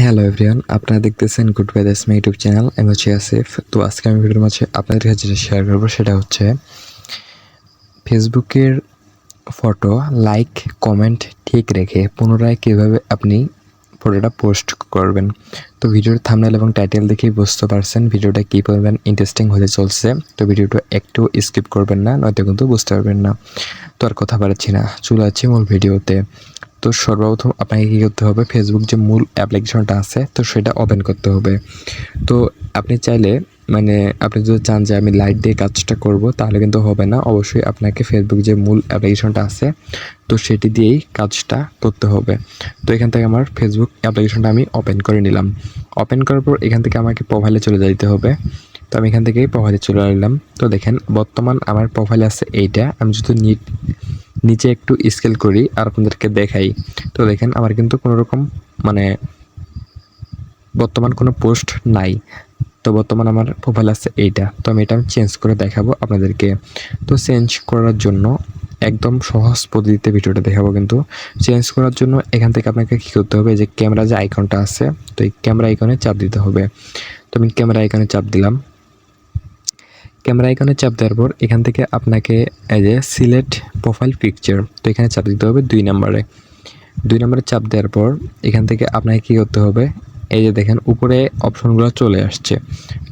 Hello everyone, আপনারা দেখতেছেন good bye that's my YouTube channel. আমি হচ্ছে আসিফ। তো আজকে আমি ভিডিওর মাঝে আপনাদের কাছে যেটা শেয়ার করবো সেটা হচ্ছে ফেসবুকের ফটো লাইক কমেন্ট ঠিক রেখে পুনরায় কীভাবে আপনি ফটোটা পোস্ট করবেন। তো ভিডিওর থাম্বনেল এবং টাইটেল দেখেই বুঝতে পারছেন ভিডিওটা কী পরিমাণ ইন্টারেস্টিং হতে চলছে। তো ভিডিওটা একটু স্কিপ করবেন না, নয়তো কিন্তু বুঝতে পারবেন না। তো আর কথা বাড়াচ্ছি না, চলে যাচ্ছি মূল ভিডিওতে। তো সর্বপ্রথম আপনাকে কী করতে হবে, ফেসবুক যে মূল অ্যাপ্লিকেশনটা আছে তো সেটা ওপেন করতে হবে। তো আপনি চাইলে আপনি যদি চান যে আমি লাইট দিয়ে কাজটা করব তাহলে কিন্তু হবে না। অবশ্যই আপনাকে ফেসবুক যে মূল অ্যাপ্লিকেশনটা আছে তো সেটি দিয়েই কাজটা করতে হবে। তো এখান থেকে আমার ফেসবুক অ্যাপ্লিকেশনটা আমি ওপেন করে নিলাম। ওপেন করার পর এখান থেকে আমাকে প্রোফাইলে চলে যেতে হবে। তো আমি এখান থেকেই প্রোফাইলে চলে আসলাম। তো দেখেন বর্তমান আমার প্রোফাইলে আছে এইটা। আমি যদি নিচে একটু স্কেল করি আর আপনাদেরকে দেখাই, তো দেখেন আমার কিন্তু কোনো রকম বর্তমান কোনো পোস্ট নাই। তো বর্তমান আমার প্রোফাইল আছে এইটা। তো আমি এটা চেঞ্জ করে দেখাবো আপনাদেরকে। তো চেঞ্জ করার জন্য একদম সহজ পদ্ধতিতে ভিডিওটা দেখাবো। কিন্তু চেঞ্জ করার জন্য এখান থেকে আপনাকে কী করতে হবে, যে ক্যামেরা যে আইকনটা আছে তো এই ক্যামেরা আইকনে চাপ দিতে হবে। তো আমি ক্যামেরা আইকনে চাপ দিলাম। ক্যামেরা আইকনে চাপ দেওয়ার পর এখান থেকে আপনাকে এই যে সিলেক্ট প্রোফাইল পিকচার, তো এখানে চাপ দিতে হবে 2 নম্বরে। 2 নম্বরে চাপ দেওয়ার পর এখান থেকে আপনাকে কী করতে হবে, এই যে দেখেন উপরে অপশনগুলো চলে আসছে।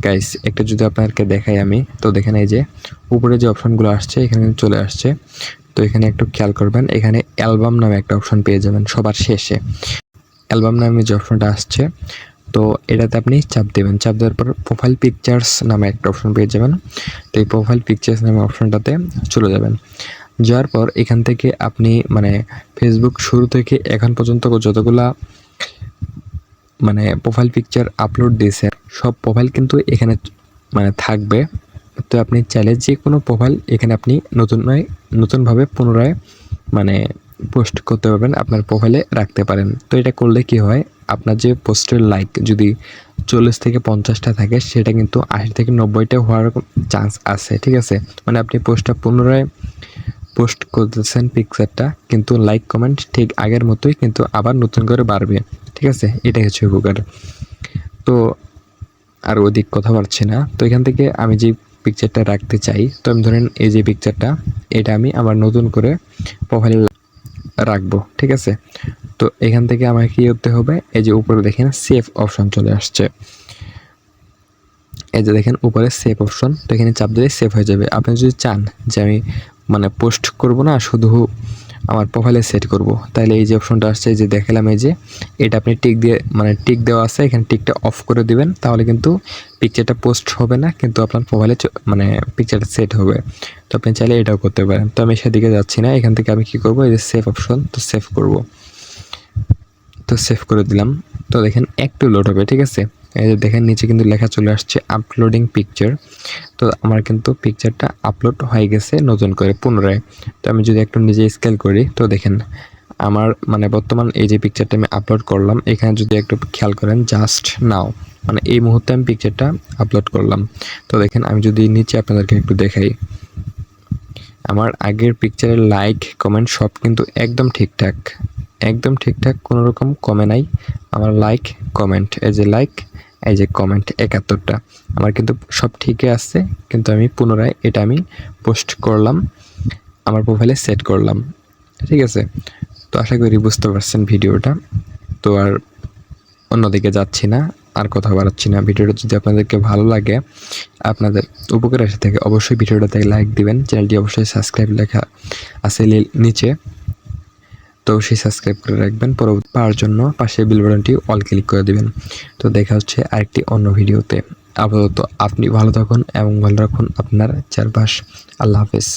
গাইস একটা যদি আপনাদেরকে দেখাই আমি, তো দেখেন এই যে উপরে যে অপশনগুলো আসছে এখানে চলে আসছে। তো এখানে একটু খেয়াল করবেন, এখানে অ্যালবাম নামে একটা অপশন পেয়ে যাবেন সবার শেষে। অ্যালবাম নামে যে অপশনটা আসছে তো এটাতে আপনি চাপ দেবেন। চাপ দেওয়ার পর প্রোফাইল পিকচার্স নামে একটা অপশন পেয়ে যাবেন। তো এই প্রোফাইল পিকচার্স নামে অপশনটাতে চলে যাবেন। যাওয়ার পর এখান থেকে আপনি ফেসবুক শুরু থেকে এখন পর্যন্ত যতগুলা প্রোফাইল পিকচার আপলোড দিয়েছে সব প্রোফাইল কিন্তু এখানে থাকবে। তো আপনি চাইলে যে কোনো প্রোফাইল এখানে আপনি নতুনভাবে পুনরায় পোস্ট করতে পারবেন, আপনার প্রোফাইলে রাখতে পারেন। তো এটা করলে কি হয়, আপনার যে পোস্টের লাইক যদি 40 থেকে 50টা থাকে সেটা কিন্তু 80 থেকে 90টা হওয়ার চান্স আছে। ঠিক আছে, আপনি পোস্টটা পুনরায় পোস্ট করতেছেন পিকচারটা, কিন্তু লাইক কমেন্ট ঠিক আগের মতোই কিন্তু আবার নতুন করে বাড়বে। ঠিক আছে, এটাই হচ্ছে উপকার। তো আর অধিক কথা বলছি না। তো এখান থেকে আমি যে পিকচারটা রাখতে চাই, তো আমি ধরেন এই যে পিকচারটা এটা আমি আবার নতুন করে প্রোফাইলে রাখবো। ঠিক আছে, তো এখান থেকে আমাকে কী করতে হবে, এই যে উপরে দেখেন সেভ অপশন চলে আসছে। এই যে দেখেন উপরে সেভ অপশন, তো এখানে চাপ দিলে সেভ হয়ে যাবে। আপনি যদি চান যে আমি পোস্ট করব না, শুধু আমার প্রোফাইলে সেট করব, তাহলে এই যে অপশনটা আসছে এই যে দেখালাম, এই যে এটা আপনি টিক দিয়ে টিক দেওয়া আছে, এখানে টিকটা অফ করে দিবেন, তাহলে কিন্তু পিকচারটা পোস্ট হবে না, কিন্তু আপনার প্রোফাইলে পিকচারটা সেট হবে। তো আপনি চাইলে এটাও করতে পারেন। তো আমি সেদিকে যাচ্ছি না, এখান থেকে আমি কি করব, এই যে সেভ অপশন, তো সেভ করব। তো সেভ করে দিলাম। তো দেখেন একটু লোড হবে। ঠিক আছে, এই যে দেখেন নিচে কিন্তু লেখা চলে আসছে আপলোডিং পিকচার। তো আমার কিন্তু পিকচারটা আপলোড হয়ে গেছে নতুন করে পুনরায়। তো আমি যদি একটু নিজে স্কেল করি, তো দেখেন আমার বর্তমান এই যে পিকচারটা আমি আপলোড করলাম, এখানে যদি একটু খেয়াল করেন জাস্ট নাও এই মুহূর্তে আমি পিকচারটা আপলোড করলাম। তো দেখেন আমি যদি নিচে আপনাদেরকে একটু দেখাই, আমার আগের পিকচারের লাইক কমেন্ট সব কিন্তু একদম ঠিকঠাক, একদম ঠিকঠাক, কোনো রকম কমে নাই। আমার লাইক কমেন্ট, এই যে লাইক, এই যে কমেন্ট 71টা আমার কিন্তু সব ঠিকই আছে। কিন্তু আমি পুনরায় এটা আমি পোস্ট করলাম, আমার প্রোফাইলে সেট করলাম। ঠিক আছে, তো আশা করি বুঝতে পারছেন ভিডিওটা। তো আর অন্যদিকে যাচ্ছি না, আর কথা বাড়াচ্ছি না। ভিডিওটা যদি আপনাদেরকে ভালো লাগে, আপনাদের উপকার এসে থাকে, অবশ্যই ভিডিওটাতে লাইক দিবেন। চ্যানেলটি অবশ্যই সাবস্ক্রাইব লেখা আছে নিচে, তো অবশ্যই সাবস্ক্রাইব করে রাখবেন পরবর্তী পাওয়ার জন্য। পাশে বেল বাটনটি অল ক্লিক করে দিবেন। তো দেখা হচ্ছে আরেকটি অন্য ভিডিওতে। আপাতত আপনি ভালো থাকুন এবং ভালো রাখুন আপনার চারপাশ। আল্লাহ হাফেজ।